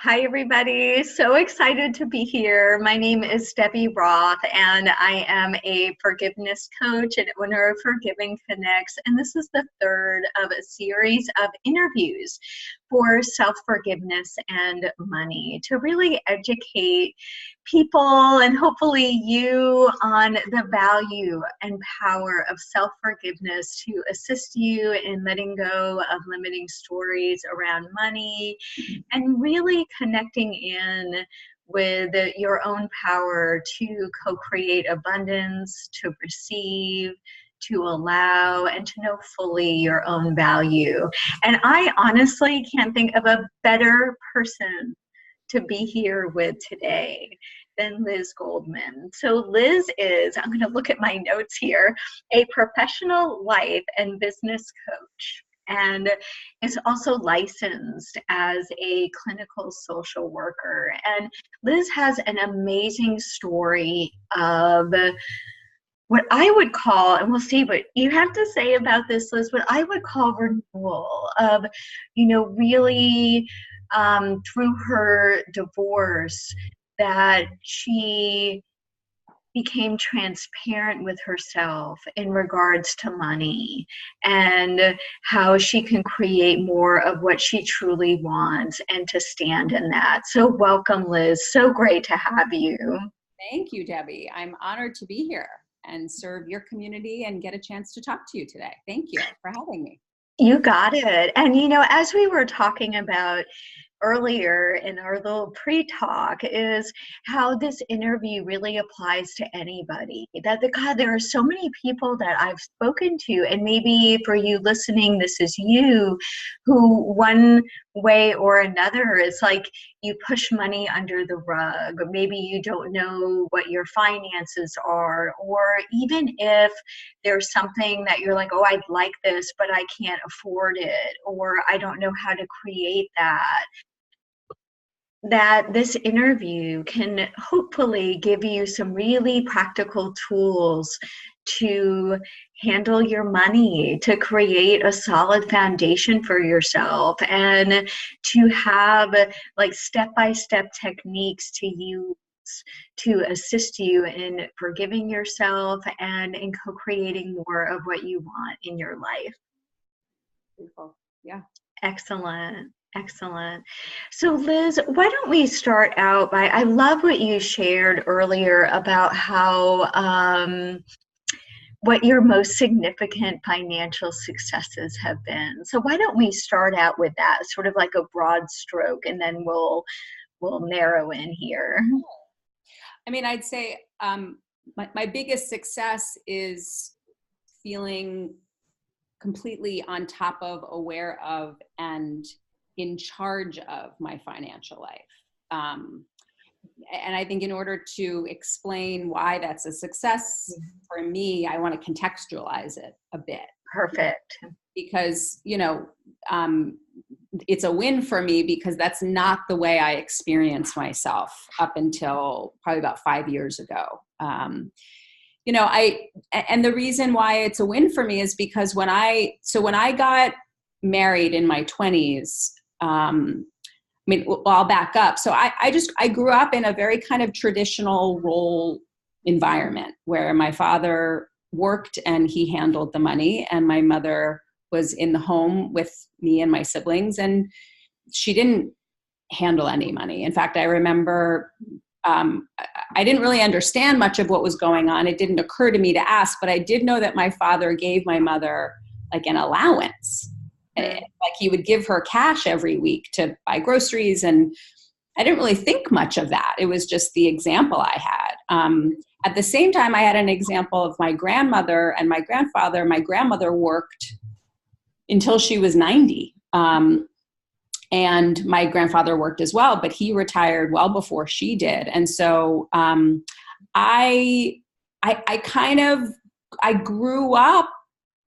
Hi, everybody. So excited to be here. My name is Debbie Roth, and I am a forgiveness coach and owner of Forgiving Connects. And this is the third of a series of interviews for self-forgiveness and money to really educate people and hopefully you on the value and power of self-forgiveness to assist you in letting go of limiting stories around money and really connecting in with your own power to co-create abundance, to receive, to allow, and to know fully your own value. And I honestly can't think of a better person to be here with today than Liz Goldman. So Liz is, I'm going to look at my notes here, a professional life and business coach, and is also licensed as a clinical social worker. And Liz has an amazing story of what I would call, and we'll see what you have to say about this, Liz, what I would call renewal of, really through her divorce, that she became transparent with herself in regards to money and how she can create more of what she truly wants and to stand in that. So welcome, Liz. So great to have you. Thank you, Debbie. I'm honored to be here and serve your community and get a chance to talk to you today. Thank you for having me. You got it. And, as we were talking about earlier in our little pre-talk, is how this interview really applies to anybody. God, there are so many people that I've spoken to, and maybe for you listening, this is you, who one way or another, it's like you push money under the rug. Maybe you don't know what your finances are, or even if there's something that you're like, oh, I'd like this, but I can't afford it, or I don't know how to create that this interview can hopefully give you some really practical tools to handle your money, to create a solid foundation for yourself, and to have like step-by-step techniques to use to assist you in forgiving yourself and in co-creating more of what you want in your life. Beautiful. Yeah. Excellent. Excellent. So Liz, why don't we start out by, I love what you shared earlier about how, what your most significant financial successes have been. So why don't we start out with that, sort of like a broad stroke, and then we'll narrow in here. I mean, I'd say my biggest success is feeling completely on top of, aware of, and in charge of my financial life. And I think in order to explain why that's a success for me, I want to contextualize it a bit. Perfect. Because, it's a win for me because that's not the way I experienced myself up until probably about 5 years ago. And the reason why it's a win for me is because when I got married in my 20s, I'll back up. So I grew up in a very kind of traditional role environment where my father worked and he handled the money, and my mother was in the home with me and my siblings, and she didn't handle any money. In fact, I remember I didn't really understand much of what was going on. It didn't occur to me to ask, but I did know that my father gave my mother like an allowance. Like he would give her cash every week to buy groceries. And I didn't really think much of that. It was just the example I had. At the same time, I had an example of my grandmother and my grandfather. My grandmother worked until she was 90. And my grandfather worked as well, but he retired well before she did. And so I grew up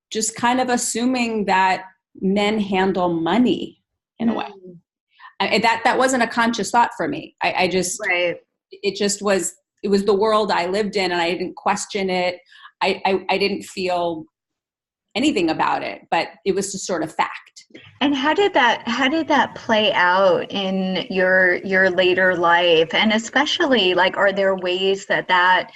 just kind of assuming that men handle money in a way. That wasn't a conscious thought for me. It was the world I lived in, and I didn't question it. I didn't feel anything about it, but it was just sort of fact. And how did that play out in your later life? And especially, like, are there ways that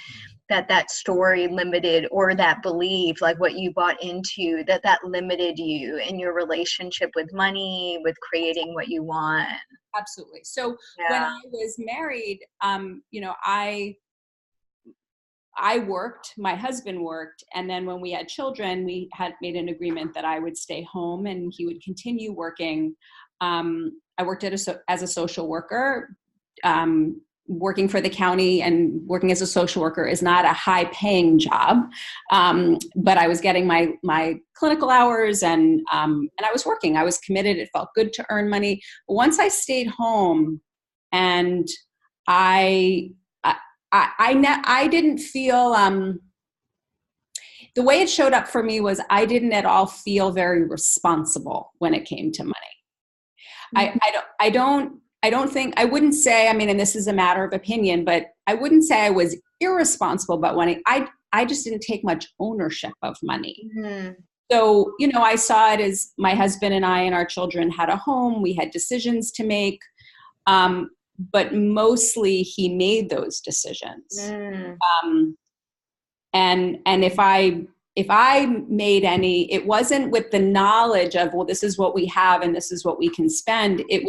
story limited, or that belief, like what you bought into, that limited you in your relationship with money, with creating what you want? Absolutely. So when Yeah. I was married, I worked, my husband worked, and then when we had children, we had made an agreement that I would stay home and he would continue working. I worked as a social worker. Working for the county and working as a social worker is not a high paying job. But I was getting my clinical hours, and I was working. I was committed. It felt good to earn money. But once I stayed home, and I didn't feel, the way it showed up for me was I didn't at all feel very responsible when it came to money. Mm-hmm. I don't think, I wouldn't say, I mean, and this is a matter of opinion, but I wouldn't say I was irresponsible about money. I just didn't take much ownership of money. Mm-hmm. So, I saw it as my husband and I and our children had a home. We had decisions to make. But mostly he made those decisions. Mm. And if I made any, it wasn't with the knowledge of, well, this is what we have and this is what we can spend. It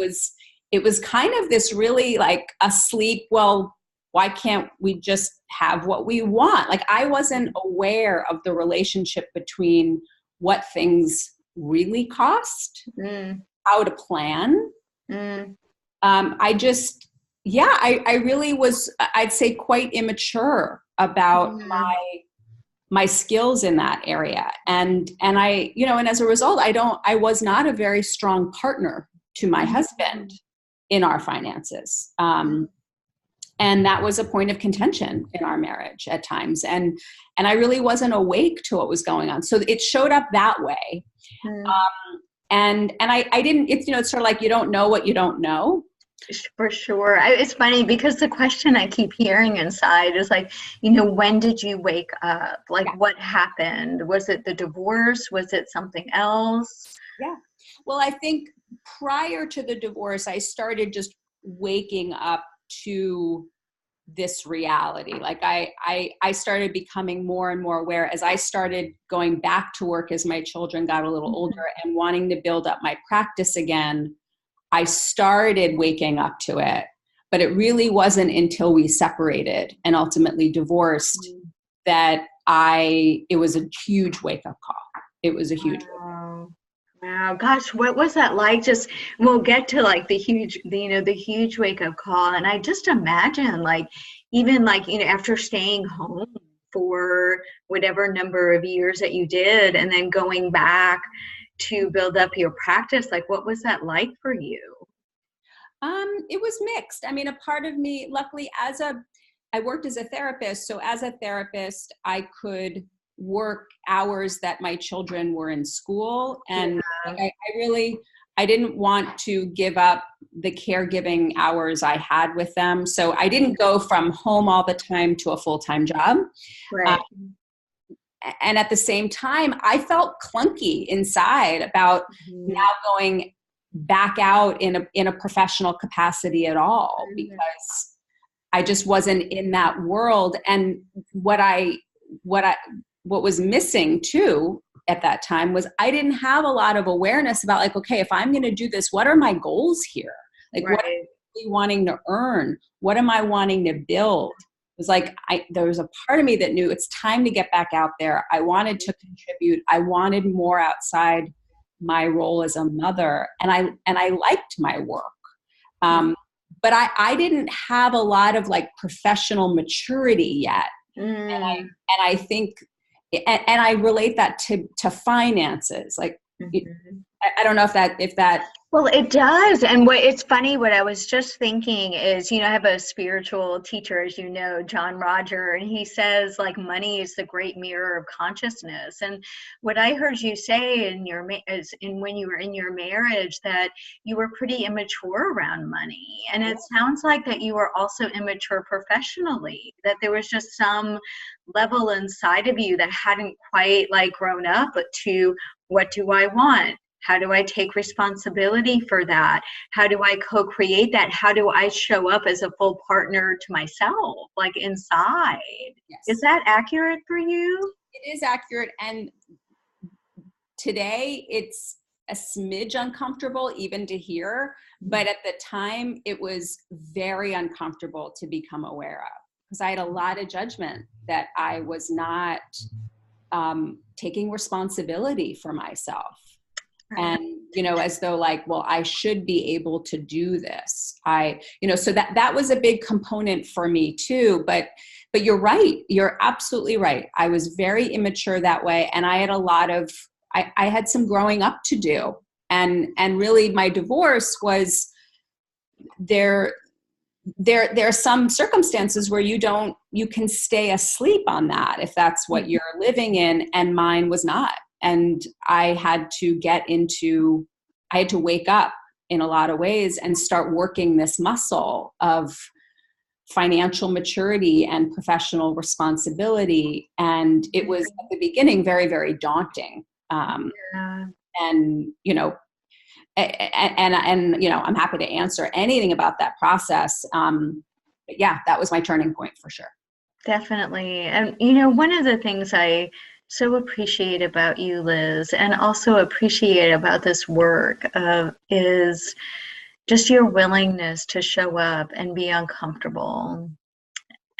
was kind of this really like a sleep, well, why can't we just have what we want? Like, I wasn't aware of the relationship between what things really cost, how to plan. I really was, I'd say, quite immature about my skills in that area. And I, and as a result, I was not a very strong partner to my husband in our finances. And that was a point of contention in our marriage at times. And I really wasn't awake to what was going on. So it showed up that way. And I didn't, it's sort of like, you don't know what you don't know. For sure. It's funny because the question I keep hearing inside is like, when did you wake up? Like, what happened? Was it the divorce? Was it something else? Yeah. Well, I think prior to the divorce, I started just waking up to this reality. Like I started becoming more and more aware as I started going back to work as my children got a little older and wanting to build up my practice again. I started waking up to it, but it really wasn't until we separated and ultimately divorced that it was a huge wake-up call. It was a huge wake-up call. Wow, gosh, what was that like? Just, we'll get to like the huge wake-up call. And I just imagine like, even like, after staying home for whatever number of years that you did, and then going back to build up your practice, like, what was that like for you? It was mixed. I mean, a part of me, luckily, I worked as a therapist. So as a therapist, I could work hours that my children were in school. And I didn't want to give up the caregiving hours I had with them. So I didn't go from home all the time to a full-time job. Right. And at the same time, I felt clunky inside about now going back out in a professional capacity at all, because I just wasn't in that world. And what was missing too at that time was I didn't have a lot of awareness about like, okay, if I'm going to do this, what are my goals here? Like, what am I really wanting to earn? What am I wanting to build? It was like, there was a part of me that knew it's time to get back out there. I wanted to contribute. I wanted more outside my role as a mother. And I liked my work. But I didn't have a lot of like professional maturity yet. And I think, and I relate that to finances. Like, I don't know if that. Well, it does. And what it's funny, what I was just thinking is, I have a spiritual teacher, as you know, John Roger, and he says like money is the great mirror of consciousness. And what I heard you say in when you were in your marriage, that you were pretty immature around money. And it sounds like that you were also immature professionally, that there was just some level inside of you that hadn't quite like grown up to what do I want? How do I take responsibility for that? How do I co-create that? How do I show up as a full partner to myself, like inside? Yes. Is that accurate for you? It is accurate. And today it's a smidge uncomfortable even to hear, but at the time it was very uncomfortable to become aware of, because I had a lot of judgment that I was not taking responsibility for myself. And, as though like, well, I should be able to do this. So that was a big component for me too, but you're right. You're absolutely right. I was very immature that way. And I had I had some growing up to do. And really my divorce was there are some circumstances where you can stay asleep on that if that's what you're living in. And mine was not. And I had to wake up in a lot of ways and start working this muscle of financial maturity and professional responsibility. And it was at the beginning very, very daunting. And, I'm happy to answer anything about that process. But yeah, that was my turning point for sure. Definitely. And, one of the things I so appreciate about you, Liz, and also appreciate about this work is just your willingness to show up and be uncomfortable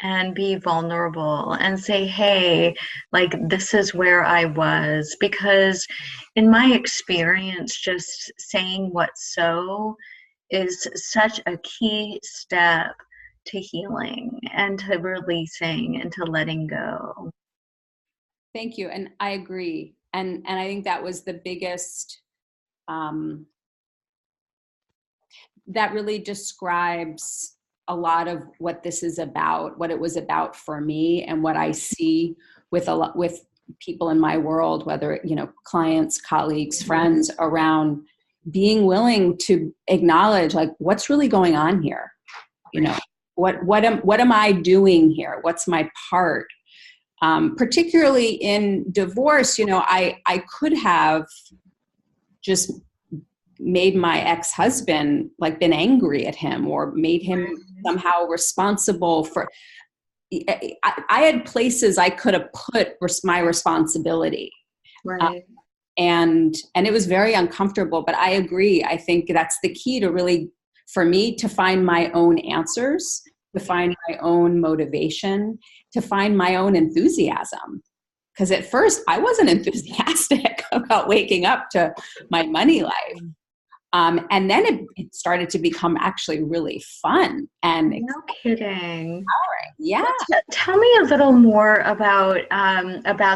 and be vulnerable and say, hey, like, this is where I was. Because in my experience, just saying what's so is such a key step to healing and to releasing and to letting go. Thank you. And I agree. And I think that was the biggest, that really describes a lot of what this is about, what it was about for me, and what I see with people in my world, whether, clients, colleagues, friends, around being willing to acknowledge like what's really going on here. What am I doing here? What's my part? Particularly in divorce, I could have just made my ex-husband like been angry at him or made him somehow responsible for. I had places I could have put my responsibility, right? And it was very uncomfortable. But I agree. I think that's the key to really, for me, to find my own answers, to find my own motivation, to find my own enthusiasm. Because at first I wasn't enthusiastic about waking up to my money life. And then it started to become actually really fun and no kidding. Empowering. Yeah. Tell me a little more about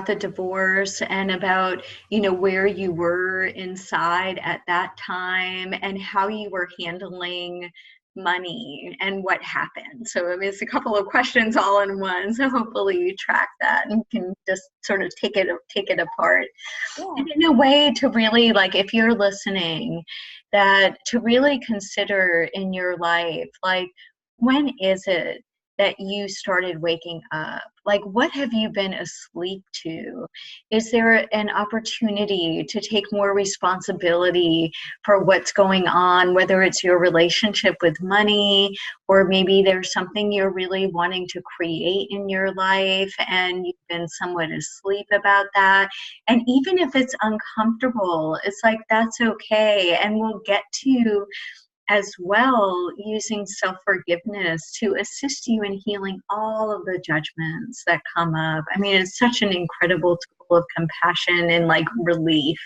the divorce and about, where you were inside at that time and how you were handling money and what happened. So it's a couple of questions all in one. So hopefully you track that and can just sort of take it apart. Yeah. And in a way to really, like, if you're listening, that to really consider in your life, like, when is it that you started waking up? Like, what have you been asleep to? Is there an opportunity to take more responsibility for what's going on, whether it's your relationship with money, or maybe there's something you're really wanting to create in your life and you've been somewhat asleep about that? And even if it's uncomfortable, it's like, that's okay. And we'll get to as well using self-forgiveness to assist you in healing all of the judgments that come up. I mean, it's such an incredible tool of compassion and like relief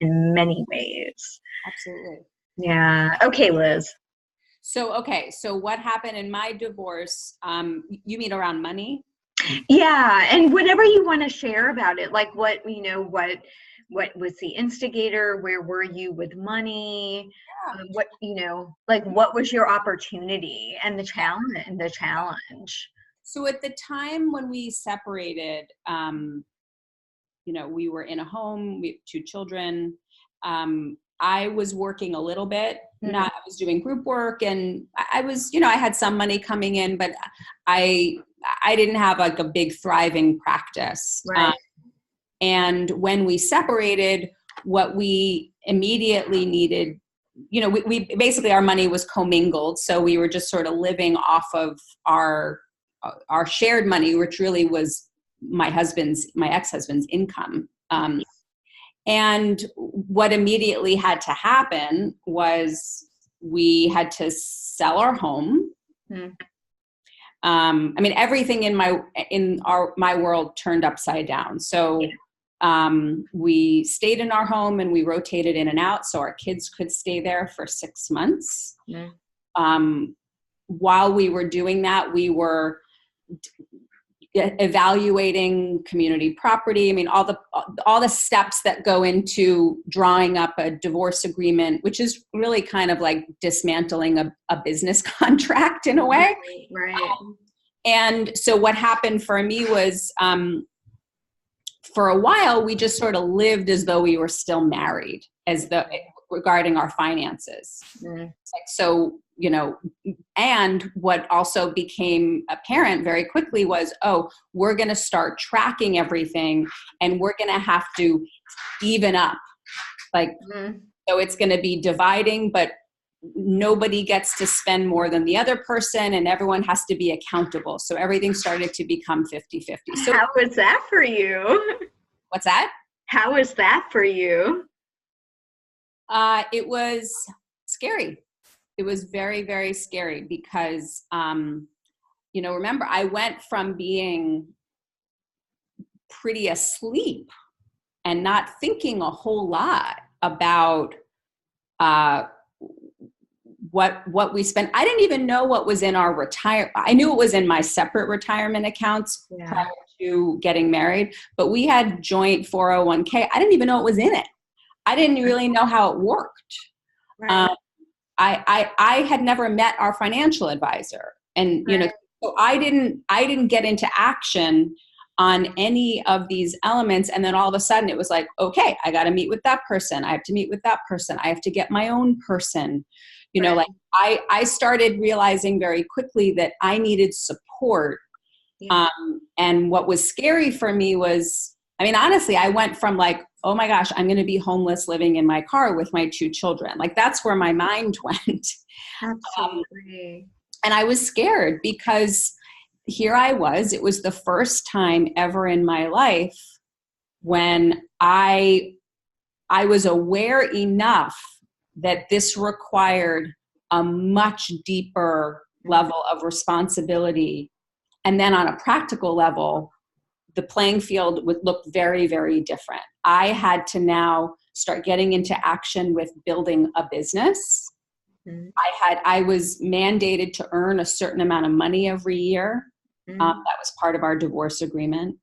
in many ways. Absolutely. Yeah. Okay, Liz. So what happened in my divorce? You mean around money? Yeah. And whatever you want to share about it, like what What was the instigator? Where were you with money? Yeah. What, like what was your opportunity and the challenge? So at the time when we separated, we were in a home, we have two children. I was working a little bit, I was doing group work, and I was, I had some money coming in, but I didn't have like a big thriving practice. Right. And when we separated, what we immediately needed, we basically, our money was commingled. So we were just sort of living off of our shared money, which really was my ex-husband's income. And what immediately had to happen was we had to sell our home. Everything in my world turned upside down. So we stayed in our home and we rotated in and out so our kids could stay there for 6 months. While we were doing that, we were evaluating community property. All the steps that go into drawing up a divorce agreement, which is really kind of like dismantling a business contract in a way. Right. And so what happened for me was, for a while, we just sort of lived as though we were still married, regarding our finances. And what also became apparent very quickly was, we're going to start tracking everything and we're going to have to even up. So it's going to be dividing, but nobody gets to spend more than the other person and everyone has to be accountable. So everything started to become 50-50. So how was that for you? What's that? How was that for you? It was scary. It was very, very scary because, remember, I went from being pretty asleep and not thinking a whole lot about what we spent. I didn't even know what was in our I knew it was in my separate retirement accounts prior to getting married, but we had joint 401k. I didn't even know it was in it. I didn't really know how it worked. Right. I had never met our financial advisor, and so I didn't get into action on any of these elements. And then all of a sudden it was like, okay, I got to meet with that person. I have to meet with that person. I have to get my own person. I started realizing very quickly that I needed support. And what was scary for me was, honestly, I went from like, oh my gosh, I'm going to be homeless living in my car with my two children. Like that's where my mind went. Absolutely. And I was scared because here I was, it was the first time ever in my life when I was aware enough that this required a much deeper level of responsibility. And then on a practical level, the playing field would look very, very different. I had to now start getting into action with building a business. I was mandated to earn a certain amount of money every year. That was part of our divorce agreement.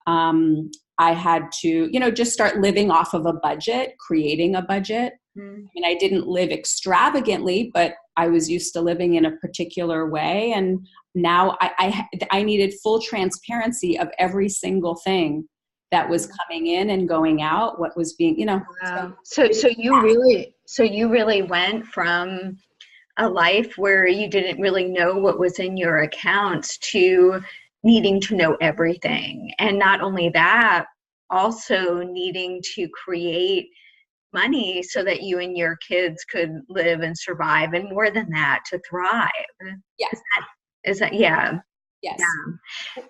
I had to, just start living off of a budget, creating a budget. I didn't live extravagantly, but I was used to living in a particular way. And now I needed full transparency of every single thing that was coming in and going out, what was being, Wow. So you really went from a life where you didn't really know what was in your accounts to needing to know everything. And not only that, also needing to create money so that you and your kids could live and survive, and more than that, to thrive. Yes. Is that yeah. Yes. Yeah.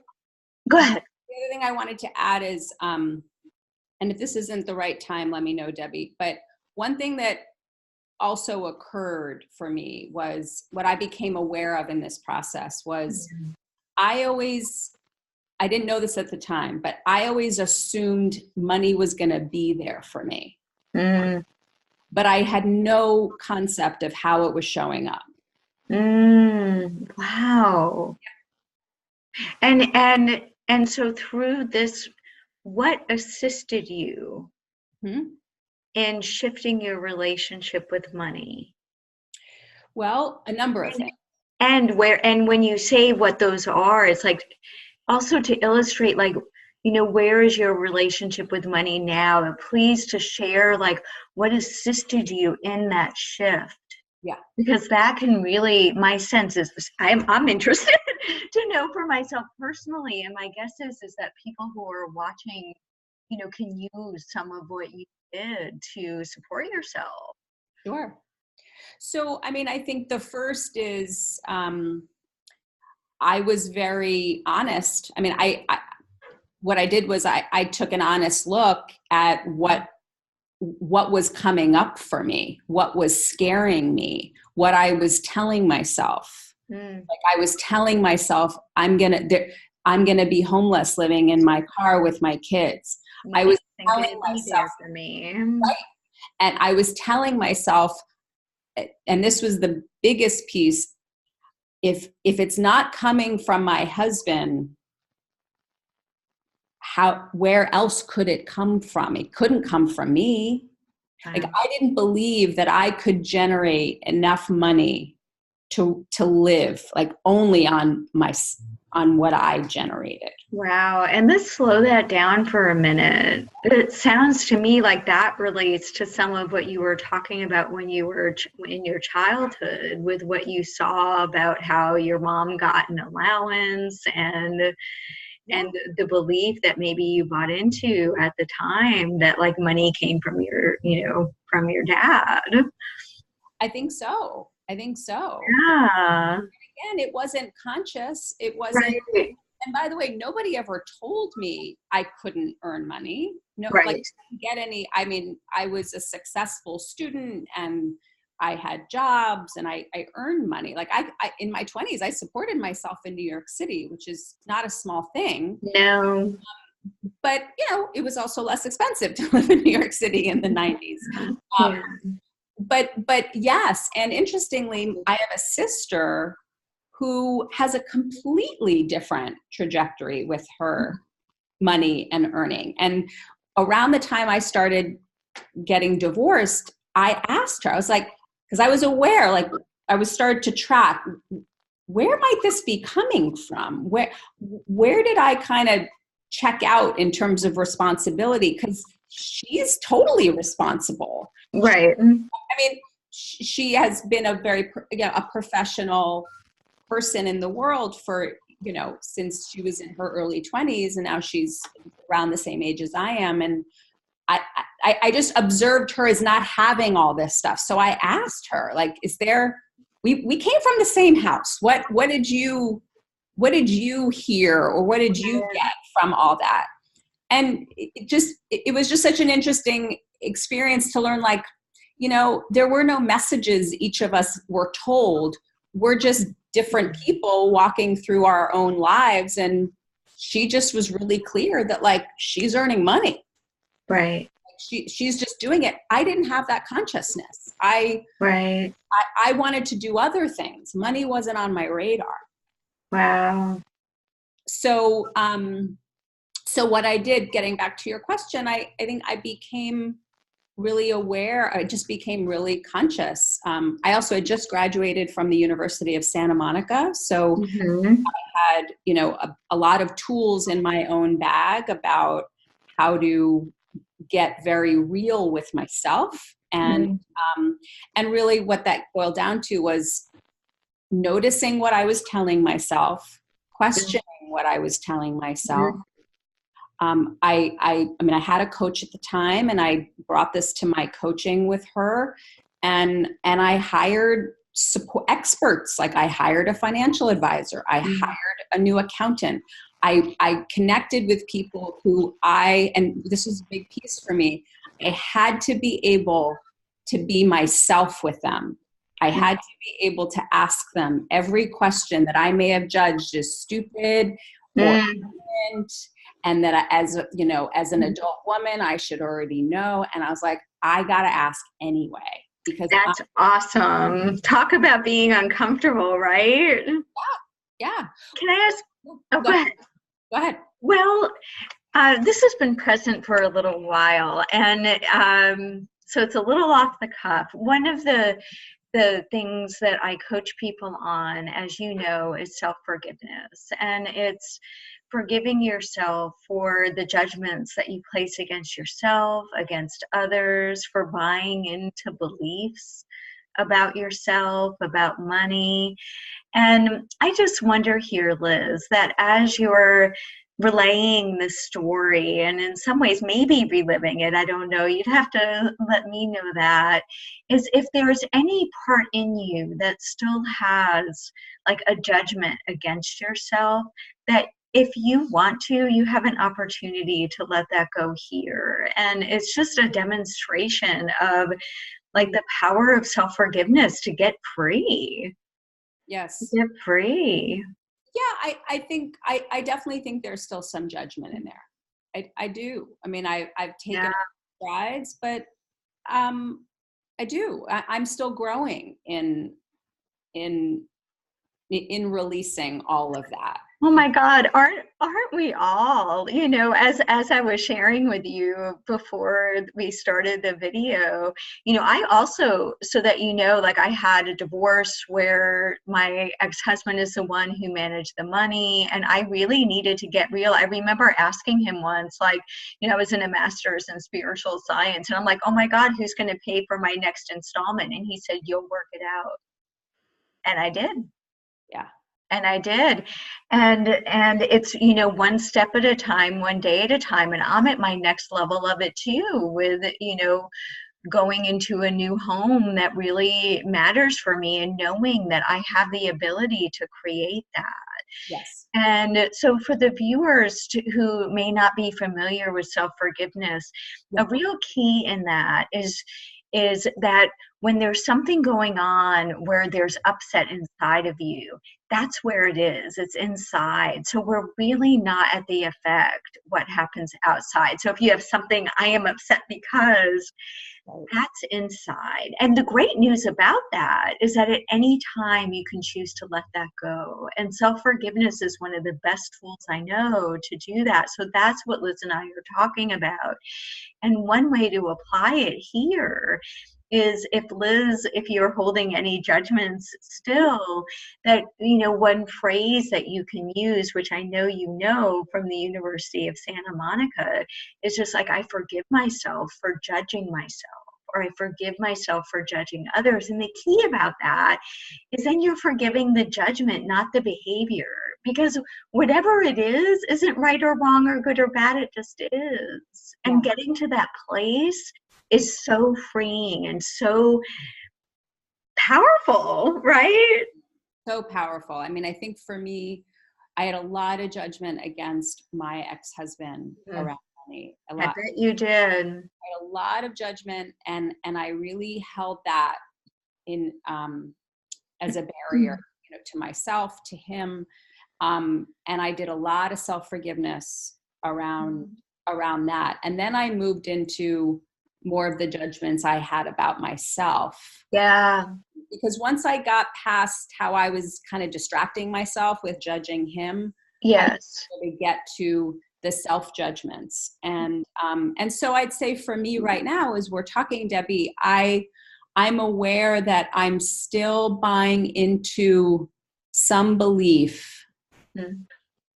Go ahead. The other thing I wanted to add is, and if this isn't the right time, let me know, Debbie, but one thing that also occurred for me was what I became aware of in this process was I didn't know this at the time, but I always assumed money was going to be there for me. But I had no concept of how it was showing up. Wow. And so through this, what assisted you in shifting your relationship with money? Well, a number of things. And when you say what those are, it's like also to illustrate, like, where is your relationship with money now? And please to share, like, what assisted you in that shift. Yeah. Because that can really, my sense is, I'm interested to know for myself personally. And my guess is that people who are watching, can use some of what you did to support yourself. Sure. So, I mean, I think the first is, I was very honest. I mean, what I did was I took an honest look at what was coming up for me, what was scaring me, what I was telling myself. Like I was telling myself, I'm gonna be homeless living in my car with my kids. I was telling myself, for me. right? And I was telling myself, and this was the biggest piece, if it's not coming from my husband, where else could it come from? It couldn't come from me. Like I didn't believe that I could generate enough money to live like only on what I generated. Wow. And let's slow that down for a minute. It sounds to me like that relates to some of what you were talking about when you were in your childhood, with what you saw about how your mom got an allowance and the belief that maybe you bought into at the time that like money came from from your dad. I think so. Yeah. Again, it wasn't conscious. It wasn't. Right. And by the way, nobody ever told me I couldn't earn money. No, right. Like get any. I mean, I was a successful student and I had jobs and I earned money. Like I in my 20s, I supported myself in New York City, which is not a small thing. No. But it was also less expensive to live in New York City in the 90s. Yeah. But yes, and interestingly, I have a sister who has a completely different trajectory with her money and earning. And around the time I started getting divorced, I asked her, I was like, because I was aware, like I was started to track, where might this be coming from? Where did I kind of check out in terms of responsibility? Because she's totally responsible. Right. I mean, she has been a professional person in the world for, since she was in her early 20s, and now she's around the same age as I am. And I just observed her as not having all this stuff. So I asked her, like, we came from the same house. What did you hear, or what did you get from all that? And it was just such an interesting experience to learn, like, there were no messages each of us were told. We're just different people walking through our own lives. And she just was really clear that, like, she's earning money. Right. She's just doing it. I didn't have that consciousness. I wanted to do other things. Money wasn't on my radar. Wow. So, so what I did, getting back to your question, I think I became really aware. I just became really conscious. I also had just graduated from the University of Santa Monica. So I had, a lot of tools in my own bag about how to get very real with myself. And really what that boiled down to was noticing what I was telling myself, questioning what I was telling myself. I mean, I had a coach at the time, and I brought this to my coaching with her, and I hired support experts. Like I hired a financial advisor. I hired a new accountant. I connected with people who and this was a big piece for me, I had to be able to be myself with them. I had to be able to ask them every question that I may have judged as stupid or ignorant, and that as an adult woman, I should already know. And I was like, I got to ask anyway. Because that's awesome. Talk about being uncomfortable, right? Yeah. Can I ask? Oh, go ahead. Go ahead. Well, This has been present for a little while, and so it's a little off the cuff. One of the things that I coach people on, as you know, is self-forgiveness, and it's forgiving yourself for the judgments that you place against yourself, against others, for buying into beliefs about yourself, about money. And I just wonder here, Liz, that as you're relaying this story and in some ways maybe reliving it, I don't know, you'd have to let me know that, is if there's any part in you that still has like a judgment against yourself, that if you want to, you have an opportunity to let that go here. And it's just a demonstration of like the power of self-forgiveness to get free. Yes. Get free. Yeah, I think I definitely think there's still some judgment in there. I do. I mean, I've taken strides, but I do. I'm still growing in releasing all of that. Oh my God, aren't we all? You know, as I was sharing with you before we started the video, you know, I also, so that you know, like I had a divorce where my ex-husband is the one who managed the money, and I really needed to get real. I remember asking him once, like, you know, I was in a master's in spiritual science, and I'm like, oh my God, who's going to pay for my next installment? And he said, you'll work it out. And I did. Yeah. And I did. And it's, you know, one step at a time, one day at a time. And I'm at my next level of it too, with, you know, going into a new home that really matters for me and knowing that I have the ability to create that. Yes. And so for the viewers who may not be familiar with self-forgiveness, a real key in that is that when there's something going on where there's upset inside of you, that's where it is. It's inside. So we're really not at the effect what happens outside. So if you have something, I am upset because, that's inside. And the great news about that is that at any time you can choose to let that go. And self-forgiveness is one of the best tools I know to do that. So that's what Liz and I are talking about. And one way to apply it here is if you're holding any judgments still, that, you know, one phrase that you can use, which I know you know from the University of Santa Monica, is just like, I forgive myself for judging myself, or I forgive myself for judging others. And the key about that is then you're forgiving the judgment, not the behavior. Because whatever it is isn't right or wrong or good or bad, it just is. And getting to that place is so freeing and so powerful, right? So powerful. I mean, I think for me, I had a lot of judgment against my ex-husband around money. A lot. I bet you did. I had a lot of judgment, and I really held that in as a barrier, you know, to myself, to him, and I did a lot of self-forgiveness around that. And then I moved into more of the judgments I had about myself. Yeah. Because once I got past how I was kind of distracting myself with judging him, yes, I to get to the self-judgments. And so I'd say for me right now, as we're talking, Debbie, I'm aware that I'm still buying into some belief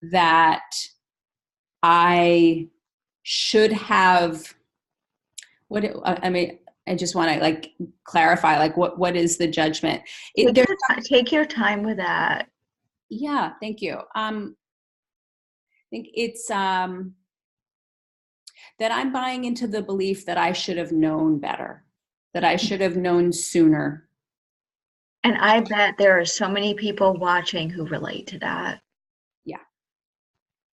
that I should have, I mean, I just want to like clarify, like what is the judgment? Take your time with that. Yeah, thank you. I think it's that I'm buying into the belief that I should have known better, that I should have known sooner. And I bet there are so many people watching who relate to that. Yeah.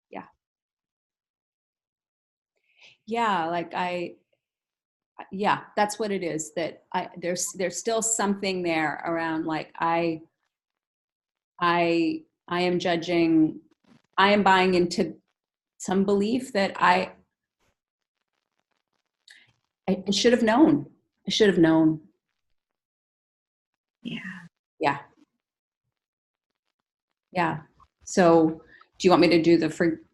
Yeah. Yeah, like yeah, that's what it is, that there's still something there around, like I am judging, I am buying into some belief that I should have known. I should have known. Yeah. Yeah. Yeah. So do you want me to do the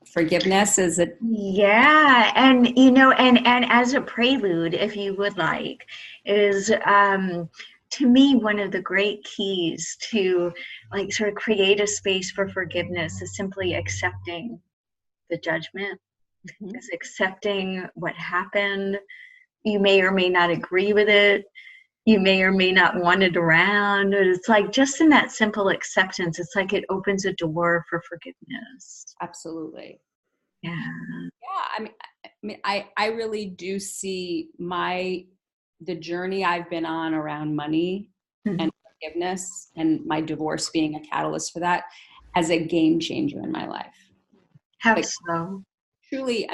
forgiveness is it? Yeah, and and as a prelude, if you would like, is to me one of the great keys to like sort of create a space for forgiveness is simply accepting the judgment, Mhm. is accepting what happened. You may or may not agree with it. You may or may not want it around. It's like just in that simple acceptance, it's like it opens a door for forgiveness. Absolutely. Yeah. Yeah, I really do see the journey I've been on around money Mhm. and forgiveness, and my divorce being a catalyst for that, as a game changer in my life. How Like, so? truly,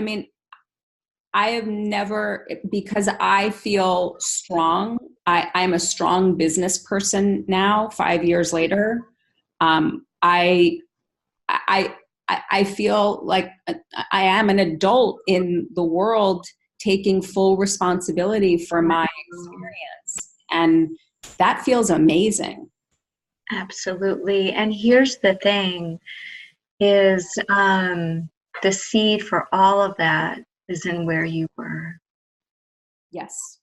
I have never, because I feel strong. I'm a strong business person now, 5 years later. I I I feel like I am an adult in the world, taking full responsibility for my Wow. experience, and that feels amazing. Absolutely. And here's the thing is the seed for all of that is in where you were. Yes.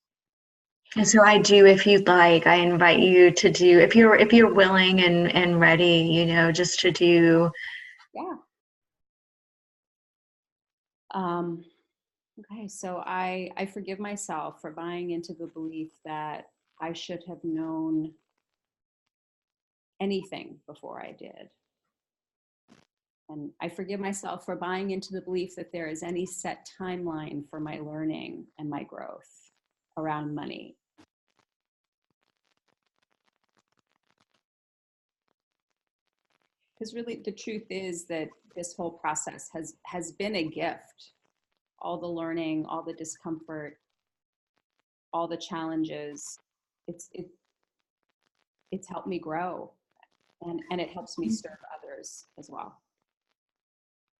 And so I do, if you'd like, I invite you to do, if you're willing and ready, just to do. Yeah. Okay. So I forgive myself for buying into the belief that I should have known anything before I did. And I forgive myself for buying into the belief that there is any set timeline for my learning and my growth around money. Because really, the truth is that this whole process has been a gift. All the learning, all the discomfort, all the challenges, it's it, it's helped me grow, and it helps me serve others as well.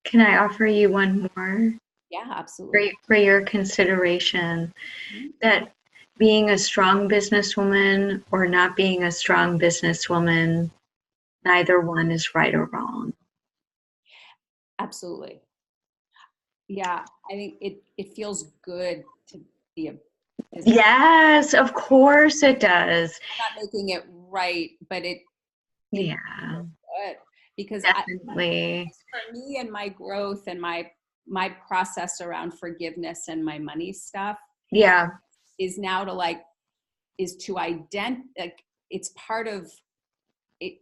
Can I offer you one more Yeah, for, absolutely. for your consideration? Mhm. That being a strong businesswoman or not being a strong businesswoman, neither one is right or wrong. Absolutely. Yeah, I think it feels good to be a business. Yes, of course it does. Not making it right, but it Yeah, feels good because definitely. for me and my growth and my process around forgiveness and my money stuff Yeah. is now to is to like it's part of it.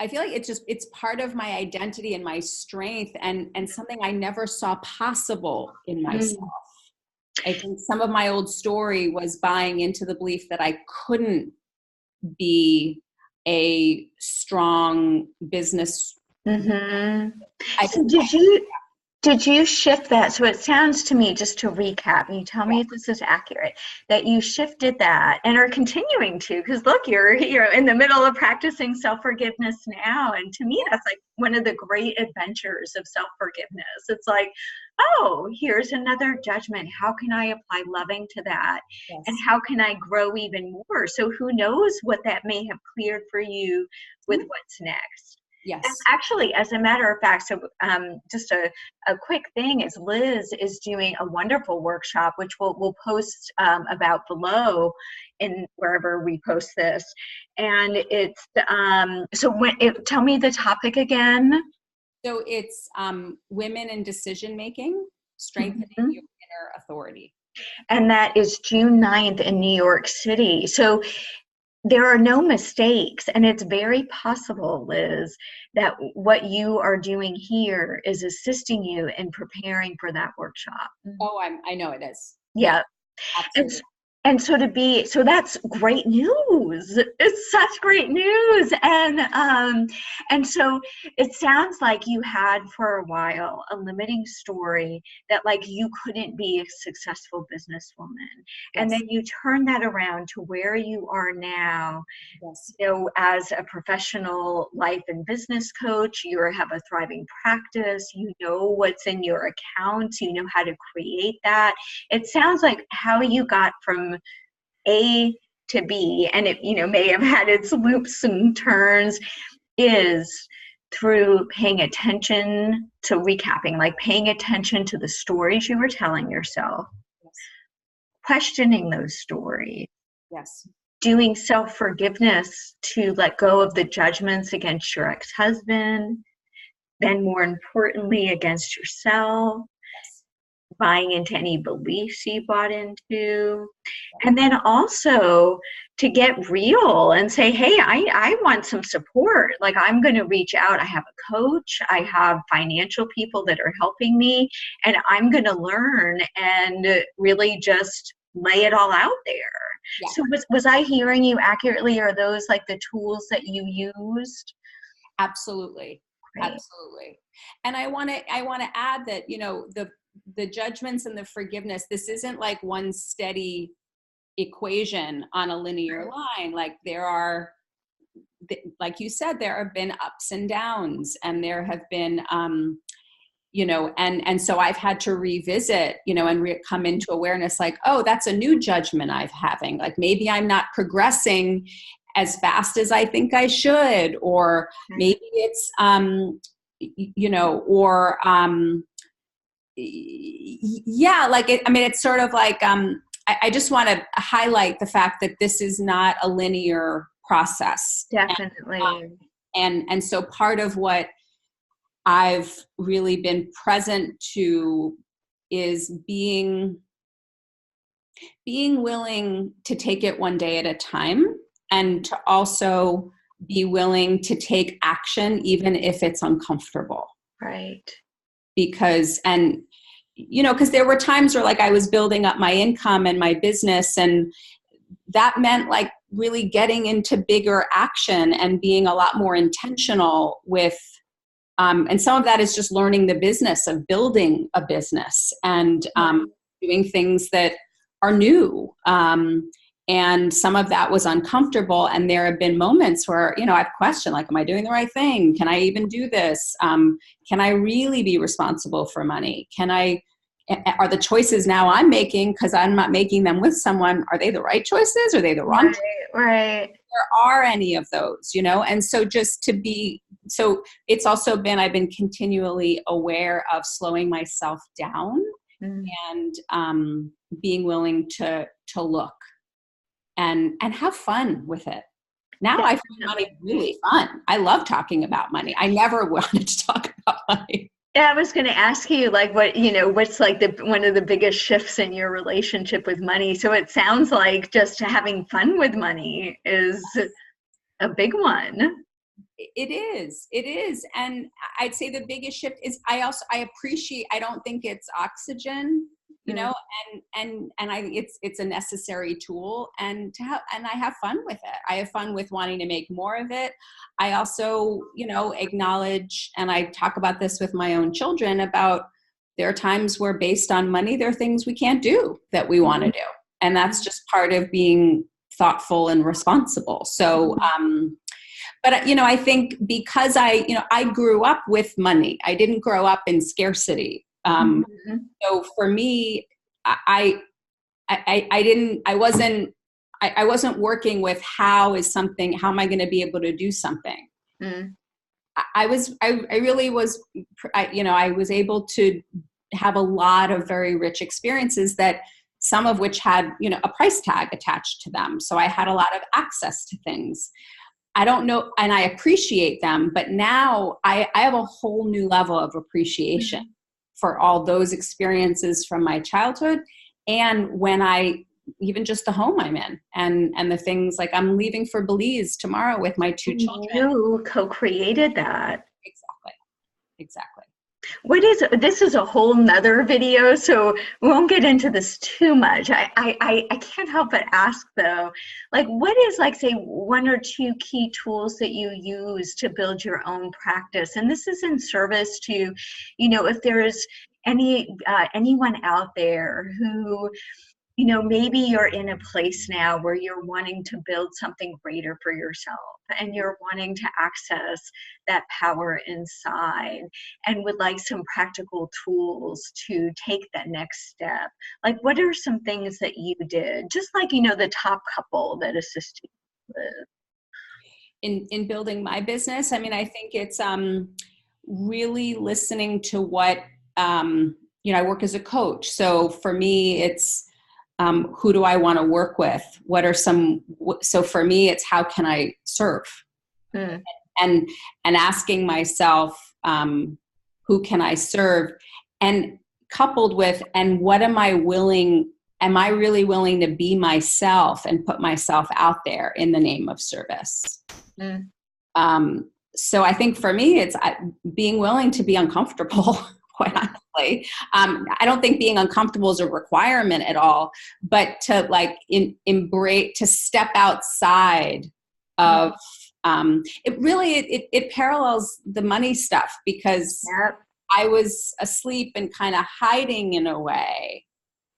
I feel like it's part of my identity and my strength, and something I never saw possible in myself. Mm. I think some of my old story was buying into the belief that I couldn't be a strong business. Mm-hmm. I So think did you shift that? So it sounds to me, just to recap, and you tell me if this is accurate, that you shifted that and are continuing to, because look, you're in the middle of practicing self-forgiveness now. And to me, that's like one of the great adventures of self-forgiveness. It's like, oh, here's another judgment. How can I apply loving to that? And yes. how can I grow even more? So who knows what that may have cleared for you with Mhm. what's next. And Yes. actually, as a matter of fact, so just a quick thing is Liz is doing a wonderful workshop, which we'll post about below in wherever we post this. And it's tell me the topic again. So it's women in decision making, strengthening Mhm. your inner authority. And that is June 9th in New York City. So there are no mistakes, and it's very possible, Liz, that what you are doing here is assisting you in preparing for that workshop. Oh, I know it is. Yeah, Yeah. And absolutely. so that's great news. It's such great news. And so it sounds like you had for a while a limiting story that like you couldn't be a successful businesswoman. And then Yes. you turn that around to where you are now, Yes. as a professional life and business coach. You have a thriving practice, you know what's in your accounts, you know how to create that. It sounds like how you got from A to B, and it may have had its loops and turns, is through paying attention to recapping, like paying attention to the stories you were telling yourself, Yes. questioning those stories, Yes. doing self-forgiveness to let go of the judgments against your ex-husband, then more importantly, against yourself, Yes. buying into any beliefs you bought into. And then also to get real and say, hey, I want some support. Like, I'm going to reach out. I have a coach. I have financial people that are helping me. And I'm going to learn and really just lay it all out there. Yeah. So was I hearing you accurately? Are those like the tools that you used? Absolutely. Great. Absolutely. And I want to add that, you know, the judgments and the forgiveness, this isn't like one steady equation on a linear line. Like there are, like you said, there have been ups and downs, and there have been, you know, and so I've had to revisit, you know, and come into awareness like, oh, that's a new judgment I'm having. Like maybe I'm not progressing as fast as I think I should, or maybe it's, you know, or, yeah, like, I mean, it's sort of like, I just want to highlight the fact that this is not a linear process. Definitely. And so part of what I've really been present to is being willing to take it one day at a time, and to also be willing to take action even if it's uncomfortable. Right. Because, and you know, because there were times where like I was building up my income and my business, and that meant like really getting into bigger action and being a lot more intentional with, and some of that is just learning the business of building a business, and doing things that are new. And some of that was uncomfortable. And there have been moments where, you know, I've questioned, like, am I doing the right thing? Can I even do this? Can I really be responsible for money? Are the choices now I'm making, because I'm not making them with someone, are they the right choices? Are they the wrong choices? Right. There are any of those, you know? And so so it's also been, I've been continually aware of slowing myself down, and being willing to look and have fun with it. Now I find money really fun. I love talking about money. I never wanted to talk about money. Yeah, I was going to ask you, like, what, you know, what's like one of the biggest shifts in your relationship with money? So it sounds like just having fun with money is a big one. It is. And I'd say the biggest shift is I appreciate, I don't think it's oxygen, you know, and it's a necessary tool, and I have fun with it. I have fun with wanting to make more of it. I also, you know, acknowledge, and I talk about this with my own children, about there are times where based on money, there are things we can't do that we want to do. And that's just part of being thoughtful and responsible. So, but, you know, I think because I grew up with money, I didn't grow up in scarcity. So for me, I wasn't working with how am I going to be able to do something? I really was, I was able to have a lot of very rich experiences, that some of which had, you know, a price tag attached to them. So I had a lot of access to things. I don't know, and I appreciate them, but now I have a whole new level of appreciation for all those experiences from my childhood, and even just the home I'm in, and the things, like I'm leaving for Belize tomorrow with my 2 children. You co-created that. Exactly. This is a whole nother video, so we won't get into this too much. I can't help but ask though, like, what is, like, say, 1 or 2 key tools that you use to build your own practice? And this is in service to, you know, if there is anyone out there who, you know, maybe you're in a place now where you're wanting to build something greater for yourself, and you're wanting to access that power inside, and would like some practical tools to take that next step. Like, what are some things that you did? Just like, you know, the top couple that assisted you with. in building my business, I mean, I think it's really listening to what, I work as a coach. So for me, it's who do I want to work with? What are so for me, it's how can I serve? Mm. And asking myself, who can I serve? And coupled with, and what am I really willing to be myself and put myself out there in the name of service? Mm. So I think for me, it's being willing to be uncomfortable, quite honestly. I don't think being uncomfortable is a requirement at all, but to embrace, to step outside of, it parallels the money stuff, because yep. I was asleep and kind of hiding in a way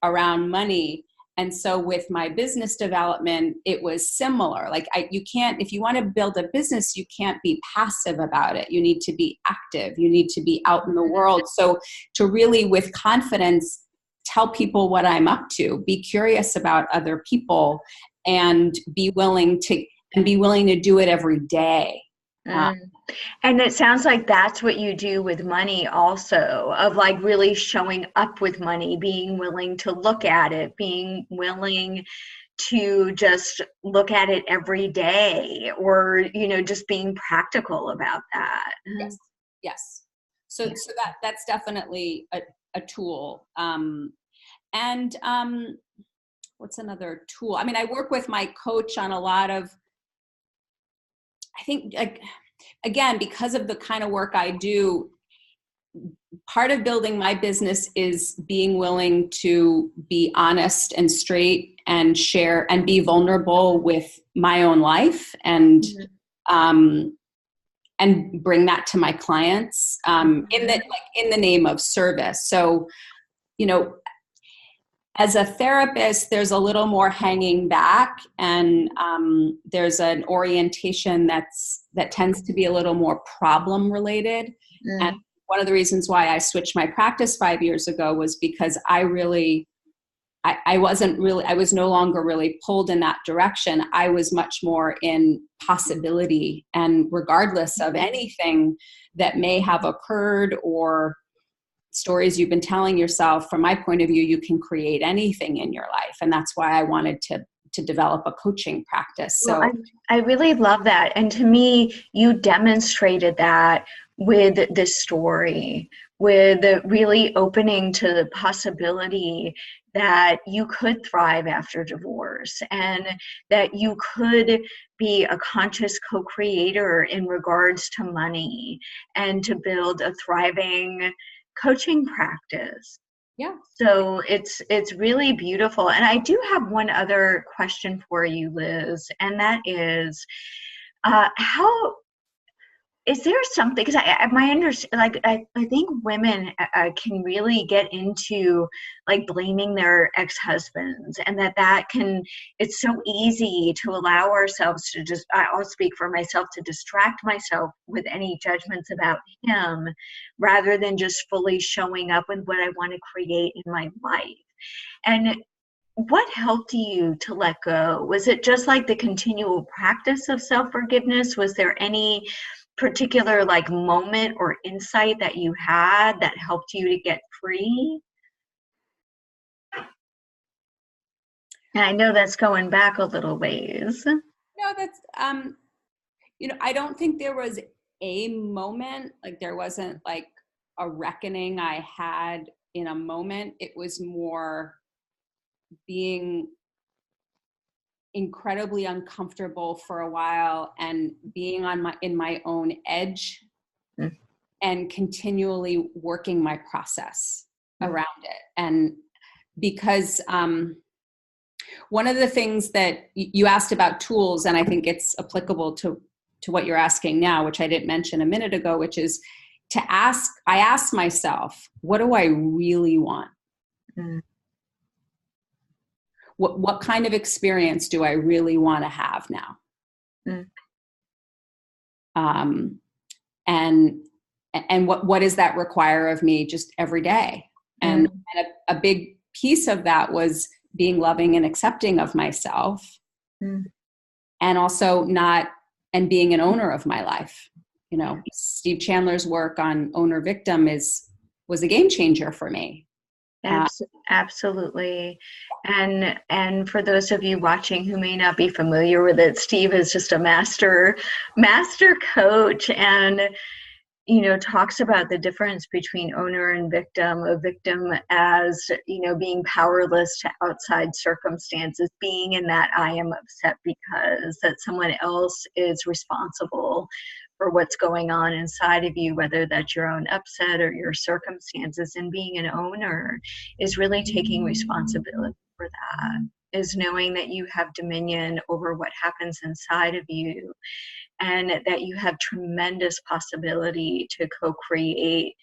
around money. And so with my business development, it was similar. If you want to build a business, you can't be passive about it. You need to be active. You need to be out in the world. So to really, with confidence, tell people what I'm up to, be curious about other people, and be willing to do it every day. And it sounds like that's what you do with money also, of really showing up with money, being willing to look at it, being willing to just look at it every day, or, just being practical about that. Yes. So that's definitely a tool. And what's another tool? I mean, I work with my coach on a lot of, I think, again, because of the kind of work I do, part of building my business is being willing to be honest and straight and share and be vulnerable with my own life, and bring that to my clients in the name of service. So, as a therapist, there's a little more hanging back, and there's an orientation that tends to be a little more problem related. And one of the reasons why I switched my practice 5 years ago was because I was no longer really pulled in that direction. I was much more in possibility, and regardless of anything that may have occurred or stories you've been telling yourself, from my point of view, you can create anything in your life. And that's why I wanted to develop a coaching practice. So well, I really love that. And to me, you demonstrated that with this story, with really opening to the possibility that you could thrive after divorce, and that you could be a conscious co-creator in regards to money, and to build a thriving coaching practice. Yeah. So it's really beautiful. And I do have one other question for you, Liz, and that is, how is there something, because I think women can really get into blaming their ex-husbands, and it's so easy to allow ourselves to I'll speak for myself, to distract myself with any judgments about him, rather than just fully showing up with what I want to create in my life. And what helped you to let go? Was it just the continual practice of self-forgiveness? Was there any particular moment or insight that you had that helped you to get free? And I know that's going back a little ways. No, that's I don't think there was a moment, there wasn't a reckoning I had in a moment. It was more being incredibly uncomfortable for a while, and being in my own edge, and continually working my process around it. And because one of the things that you asked about tools, and I think it's applicable to what you're asking now, which I didn't mention a minute ago, which is I ask myself, what do I really want? What kind of experience do I really want to have now? And what does that require of me just every day? And a big piece of that was being loving and accepting of myself, and also not and being an owner of my life. You know, Steve Chandler's work on owner victim was a game changer for me. Absolutely. And for those of you watching who may not be familiar with it, Steve is just a master coach, and talks about the difference between owner and victim. A victim as, being powerless to outside circumstances, being in that I am upset because that someone else is responsible for what's going on inside of you, whether that's your own upset or your circumstances. And being an owner is really taking responsibility for that, is knowing that you have dominion over what happens inside of you, and that you have tremendous possibility to co-create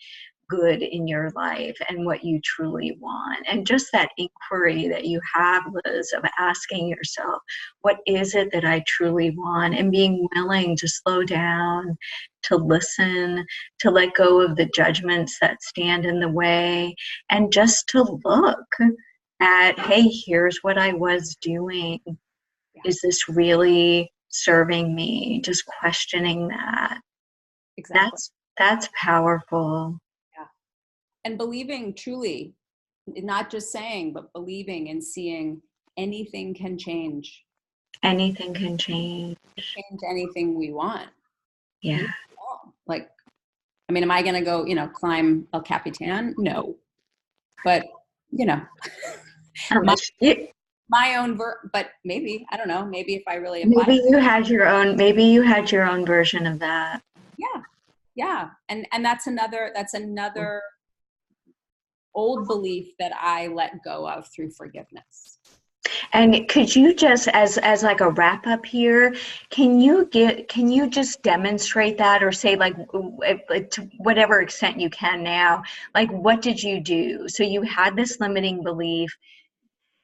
good in your life and what you truly want. And just that inquiry that you have, Liz, of asking yourself, what is it that I truly want? And being willing to slow down, to listen, to let go of the judgments that stand in the way, and just to look at, hey, here's what I was doing. Is this really serving me? Just questioning that. Exactly. That's powerful. Yeah. And believing truly, not just saying, but believing and seeing anything can change. Anything can change. Change anything we want. Yeah. Like, I mean, am I going to go, climb El Capitan? No. But, my own but maybe, I don't know, maybe if I really apply maybe you had your own version of that. Yeah. And that's another old belief that I let go of through forgiveness. And could you just, as like a wrap up here, can you just demonstrate that, or say, like to whatever extent you can now, like, what did you do? So you had this limiting belief,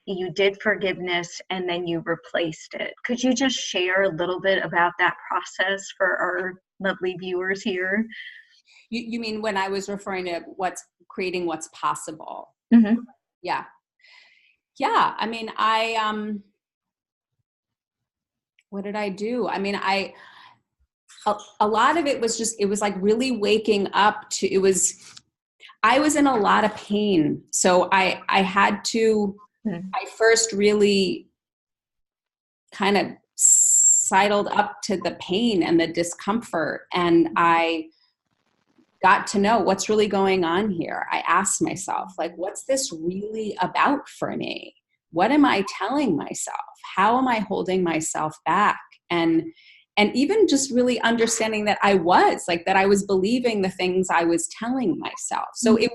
you did forgiveness, and then you replaced it. Could you just share a little bit about that process for our lovely viewers here? You mean when I was referring to creating what's possible? Mm-hmm. Yeah. I mean, what did I do? I mean, a lot of it was it was like really waking up to, I was in a lot of pain. So I had to, I first really kind of sidled up to the pain and the discomfort, and I got to know what's really going on here. I asked myself, like, what's this really about for me? What am I telling myself? How am I holding myself back? And even just really understanding that I was believing the things I was telling myself. So it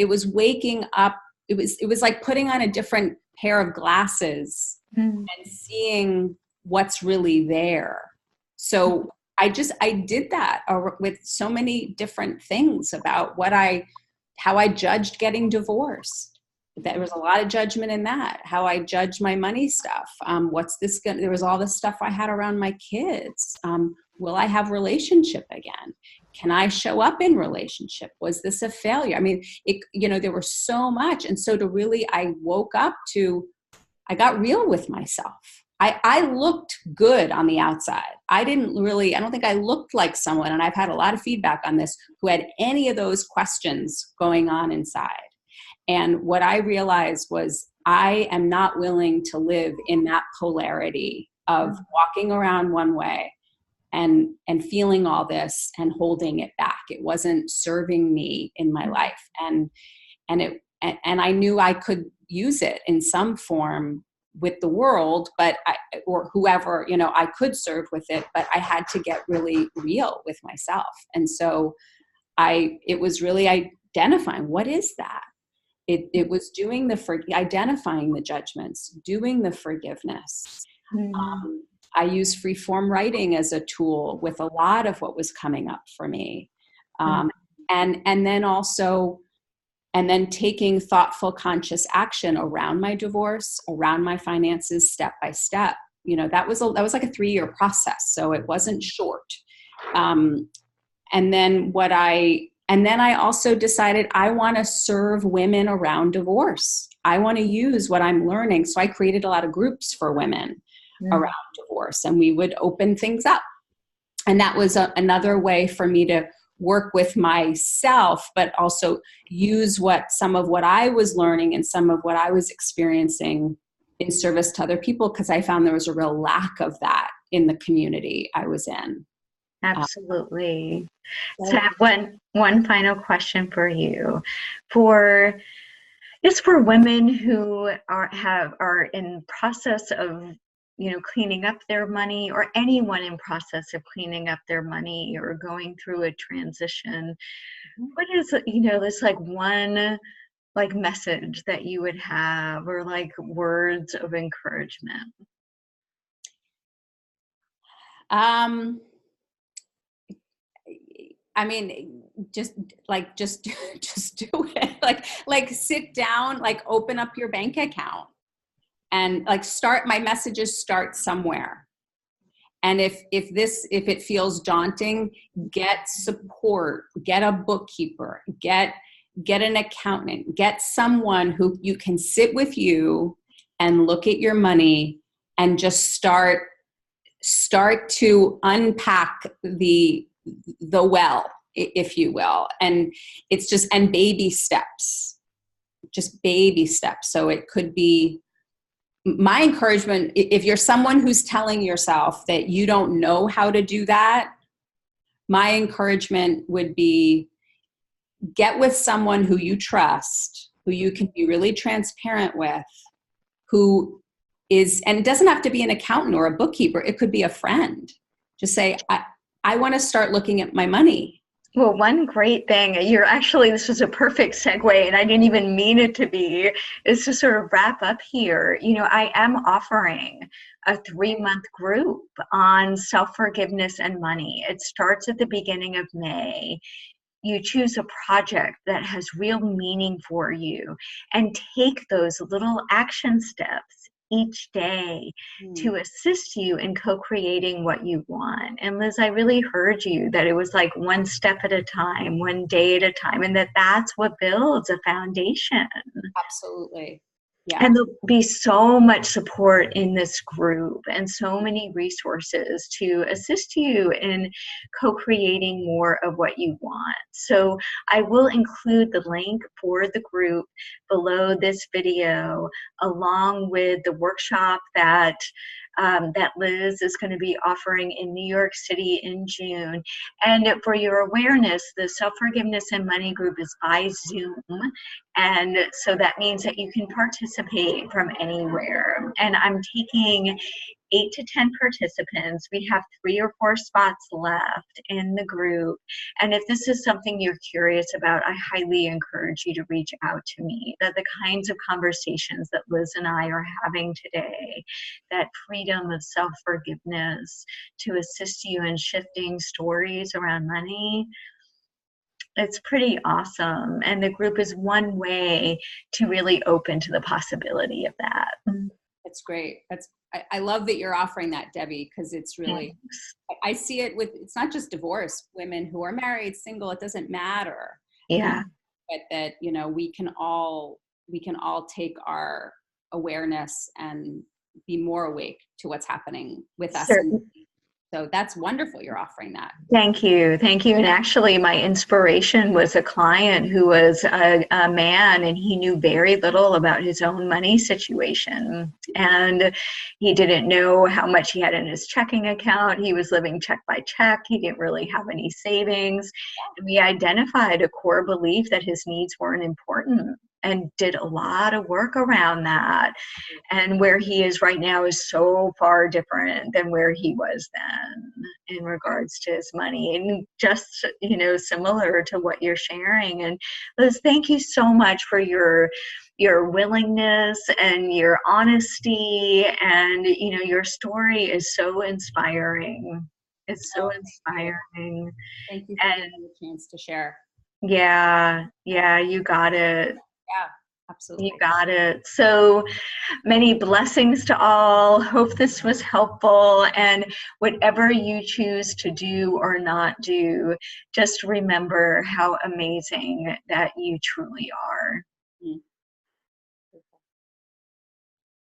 was waking up. It was like putting on a different pair of glasses and seeing what's really there. So I did that with so many different things about how I judged getting divorced. There was a lot of judgment in that. How I judged my money stuff. There was all this stuff I had around my kids. Will I have relationship again? Can I show up in relationship? Was this a failure? I mean, there was so much. And so I woke up to, I got real with myself. I looked good on the outside. I don't think I looked like someone, and I've had a lot of feedback on this, who had any of those questions going on inside. And what I realized was I am not willing to live in that polarity of walking around one way and feeling all this and holding it back. It wasn't serving me in my life. And I knew I could use it in some form with the world, or whoever, I could serve with it, but I had to get really real with myself. And so it was really identifying, what is that? It was doing identifying the judgments, doing the forgiveness. I used free-form writing as a tool with a lot of what was coming up for me. And then taking thoughtful, conscious action around my divorce, around my finances, step by step. That was like a 3-year process. So it wasn't short. And then I also decided I want to serve women around divorce. I want to use what I'm learning. So I created a lot of groups for women. around divorce, and we would open things up. And that was another way for me to work with myself, but also use some of what I was learning and some of what I was experiencing in service to other people, because I found there was a real lack of that in the community I was in. Absolutely. So I have one final question for you. For women who are in process of cleaning up their money, or anyone in process of cleaning up their money or going through a transition, what is this one message that you would have, or words of encouragement? I mean, just do it. Sit down, open up your bank account, and my messages start somewhere. And if it feels daunting, get support, get a bookkeeper, get an accountant, get someone who you can sit with you and look at your money and just start to unpack the well, if you will. And it's and baby steps. So it could be, my encouragement, if you're someone who's telling yourself that you don't know how to do that, my encouragement would be, get with someone who you trust, who you can be really transparent with, who is, and it doesn't have to be an accountant or a bookkeeper, it could be a friend. Just say, I want to start looking at my money. Well, one great thing, this was a perfect segue, and I didn't even mean it to be, is to sort of wrap up here. I am offering a 3-month group on self-forgiveness and money. It starts at the beginning of May. You choose a project that has real meaning for you and take those little action steps each day to assist you in co-creating what you want. And Liz, I really heard you that it was one step at a time, one day at a time, and that's what builds a foundation. Absolutely. Yeah. And there'll be so much support in this group and so many resources to assist you in co-creating more of what you want. So I will include the link for the group below this video, along with the workshop that Liz is going to be offering in New York City in June. And for your awareness, the Self-Forgiveness and Money group is by Zoom. And so that means that you can participate from anywhere. And I'm taking 8 to 10 participants. We have 3 or 4 spots left in the group. And if this is something you're curious about, I highly encourage you to reach out to me. That the kinds of conversations that Liz and I are having today, that freedom of self-forgiveness to assist you in shifting stories around money, it's pretty awesome. And the group is one way to really open to the possibility of that. That's great. I love that you're offering that, Debbie, because it's really, I see it it's not just divorce, women who are married, single, it doesn't matter. Yeah. But that, we can all take our awareness and be more awake to what's happening with us. So that's wonderful you're offering that. Thank you. And actually, my inspiration was a client who was a man, and he knew very little about his own money situation. And he didn't know how much he had in his checking account. He was living check by check. He didn't really have any savings. And we identified a core belief that his needs weren't important, and did a lot of work around that. And where he is right now is so far different than where he was then in regards to his money. And just, similar to what you're sharing. And Liz, thank you so much for your willingness and your honesty. And, your story is so inspiring. It's so inspiring. Thank you for giving me the chance to share. Yeah, you got it. Yeah, absolutely. You got it. So many blessings to all. Hope this was helpful. And whatever you choose to do or not do, just remember how amazing that you truly are.